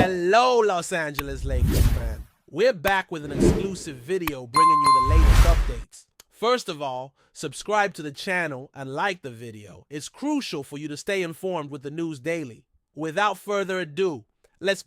Hello, Los Angeles Lakers fan. We're back with an exclusive video bringing you the latest updates. First of all, subscribe to the channel and like the video. It's crucial for you to stay informed with the news daily. Without further ado, let's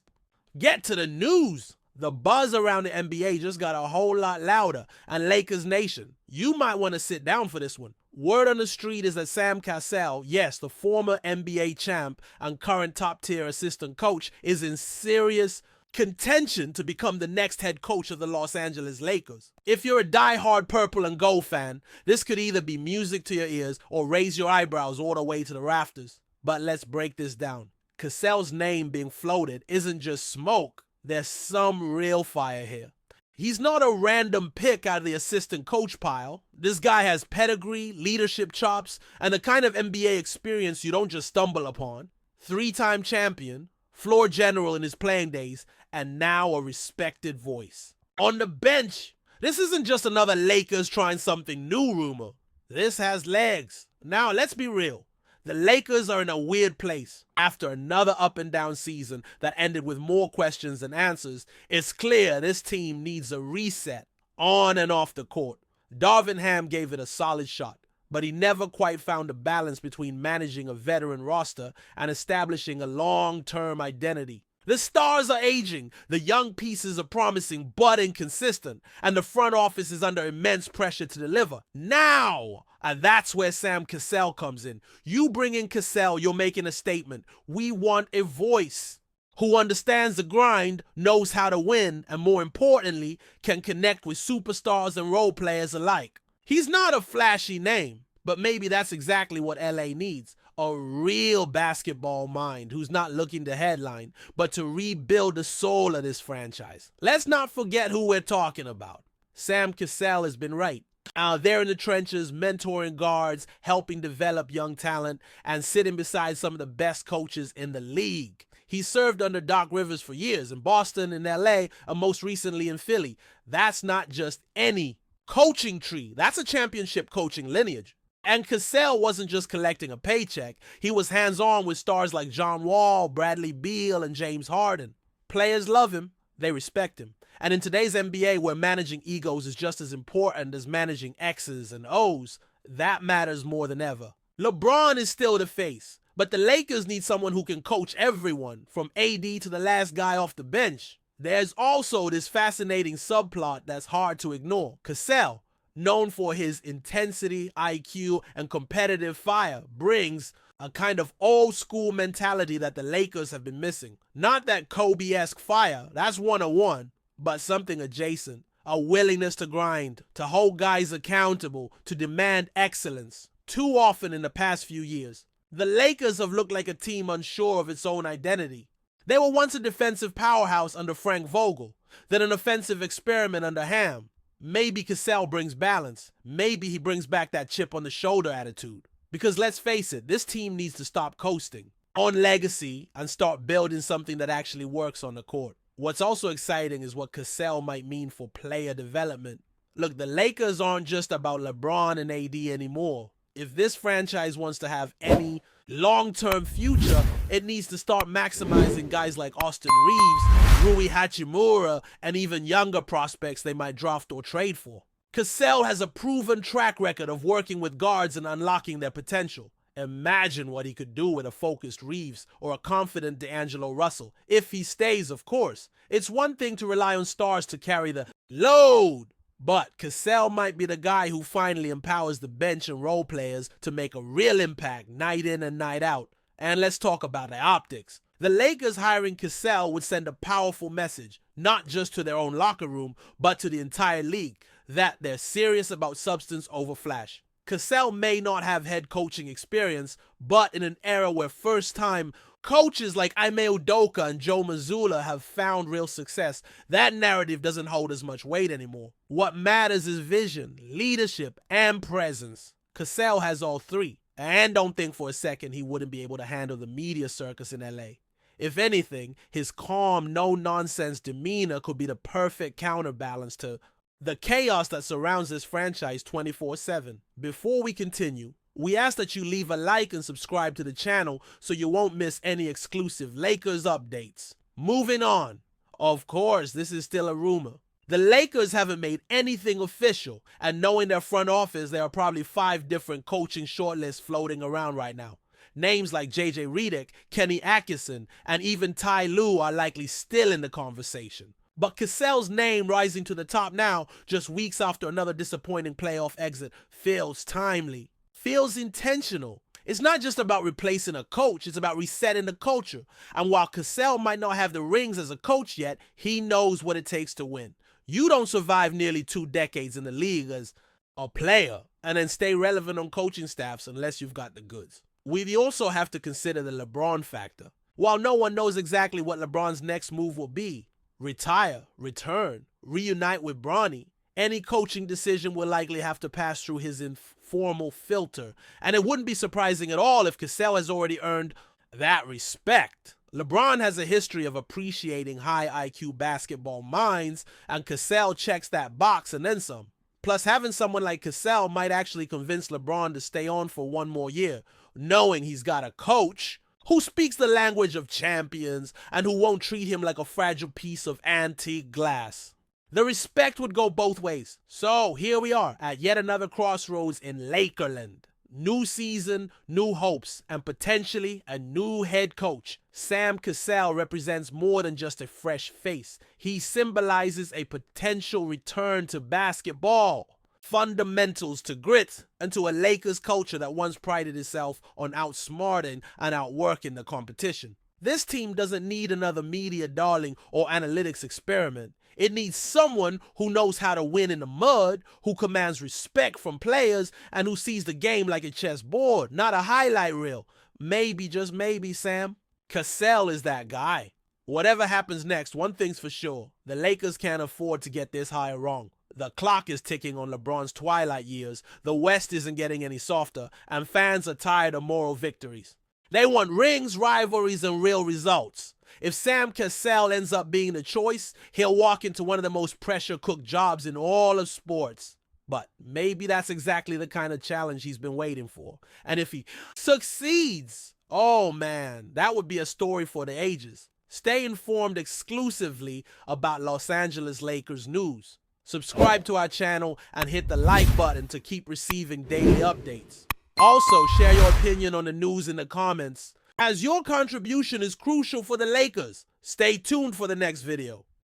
get to the news. The buzz around the NBA just got a whole lot louder, and Lakers Nation, you might want to sit down for this one. Word on the street is that Sam Cassell, yes, the former NBA champ and current top-tier assistant coach, is in serious contention to become the next head coach of the Los Angeles Lakers. If you're a die-hard purple and gold fan, this could either be music to your ears or raise your eyebrows all the way to the rafters. But let's break this down. Cassell's name being floated isn't just smoke. There's some real fire here. He's not a random pick out of the assistant coach pile. This guy has pedigree, leadership chops, and the kind of NBA experience you don't just stumble upon. Three-time champion, floor general in his playing days, and now a respected voice. On the bench, this isn't just another Lakers trying something new rumor. This has legs. Now, let's be real. The Lakers are in a weird place. After another up and down season that ended with more questions than answers, it's clear this team needs a reset on and off the court. Darvin Ham gave it a solid shot, but he never quite found a balance between managing a veteran roster and establishing a long-term identity. The stars are aging, the young pieces are promising but inconsistent, and the front office is under immense pressure to deliver. Now! And that's where Sam Cassell comes in. You bring in Cassell, you're making a statement. We want a voice who understands the grind, knows how to win, and more importantly, can connect with superstars and role players alike. He's not a flashy name, but maybe that's exactly what LA needs. A real basketball mind who's not looking to headline, but to rebuild the soul of this franchise. Let's not forget who we're talking about. Sam Cassell has been right. Out there in the trenches, mentoring guards, helping develop young talent, and sitting beside some of the best coaches in the league. He served under Doc Rivers for years in Boston, in LA, and most recently in Philly. That's not just any coaching tree. That's a championship coaching lineage. And Cassell wasn't just collecting a paycheck. He was hands-on with stars like John Wall, Bradley Beal, and James Harden. Players love him. They respect him. And in today's NBA, where managing egos is just as important as managing X's and O's, that matters more than ever. LeBron is still the face, but the Lakers need someone who can coach everyone, from AD to the last guy off the bench. There's also this fascinating subplot that's hard to ignore. Cassell, known for his intensity, IQ, and competitive fire, brings a kind of old-school mentality that the Lakers have been missing. Not that Kobe-esque fire, that's 101, but something adjacent. A willingness to grind, to hold guys accountable, to demand excellence. Too often in the past few years, the Lakers have looked like a team unsure of its own identity. They were once a defensive powerhouse under Frank Vogel, then an offensive experiment under Ham. Maybe Cassell brings balance. Maybe he brings back that chip on the shoulder attitude. Because let's face it, this team needs to stop coasting on legacy and start building something that actually works on the court. What's also exciting is what Cassell might mean for player development. Look, the Lakers aren't just about LeBron and AD anymore. If this franchise wants to have any long-term future, it needs to start maximizing guys like Austin Reeves, Rui Hachimura, and even younger prospects they might draft or trade for. Cassell has a proven track record of working with guards and unlocking their potential. Imagine what he could do with a focused Reeves or a confident D'Angelo Russell, if he stays, of course. It's one thing to rely on stars to carry the load, but Cassell might be the guy who finally empowers the bench and role players to make a real impact night in and night out. And let's talk about the optics. The Lakers hiring Cassell would send a powerful message, not just to their own locker room, but to the entire league, that they're serious about substance over flash. Cassell may not have head coaching experience, but in an era where first-time coaches like Ime Udoka and Joe Mazzulla have found real success, that narrative doesn't hold as much weight anymore. What matters is vision, leadership, and presence. Cassell has all three, and don't think for a second he wouldn't be able to handle the media circus in LA. If anything, his calm, no-nonsense demeanor could be the perfect counterbalance to the chaos that surrounds this franchise 24/7. Before we continue, we ask that you leave a like and subscribe to the channel so you won't miss any exclusive Lakers updates. Moving on. Of course, this is still a rumor. The Lakers haven't made anything official, and knowing their front office, there are probably 5 different coaching shortlists floating around right now. Names like J.J. Redick, Kenny Atkinson, and even Ty Lue are likely still in the conversation. But Cassell's name rising to the top now, just weeks after another disappointing playoff exit, feels timely, feels intentional. It's not just about replacing a coach, it's about resetting the culture. And while Cassell might not have the rings as a coach yet, he knows what it takes to win. You don't survive nearly 2 decades in the league as a player and then stay relevant on coaching staffs unless you've got the goods. We also have to consider the LeBron factor. While no one knows exactly what LeBron's next move will be, retire, return, reunite with Bronny, any coaching decision will likely have to pass through his informal filter. And it wouldn't be surprising at all if Cassell has already earned that respect. LeBron has a history of appreciating high IQ basketball minds, and Cassell checks that box and then some. Plus, having someone like Cassell might actually convince LeBron to stay on for 1 more year, knowing he's got a coach who speaks the language of champions and who won't treat him like a fragile piece of antique glass. The respect would go both ways. So here we are at yet another crossroads in Lakerland. New season, new hopes, and potentially a new head coach. Sam Cassell represents more than just a fresh face. He symbolizes a potential return to basketball, fundamentals to grit, and to a Lakers culture that once prided itself on outsmarting and outworking the competition. This team doesn't need another media darling or analytics experiment. It needs someone who knows how to win in the mud, who commands respect from players, and who sees the game like a chessboard, not a highlight reel. Maybe, just maybe, Sam, Cassell is that guy. Whatever happens next, one thing's for sure. The Lakers can't afford to get this hire wrong. The clock is ticking on LeBron's twilight years, the West isn't getting any softer, and fans are tired of moral victories. They want rings, rivalries, and real results. If Sam Cassell ends up being the choice, he'll walk into one of the most pressure-cooked jobs in all of sports. But maybe that's exactly the kind of challenge he's been waiting for. And if he succeeds, oh man, that would be a story for the ages. Stay informed exclusively about Los Angeles Lakers news. Subscribe to our channel and hit the like button to keep receiving daily updates. Also, share your opinion on the news in the comments, as your contribution is crucial for the Lakers. Stay tuned for the next video.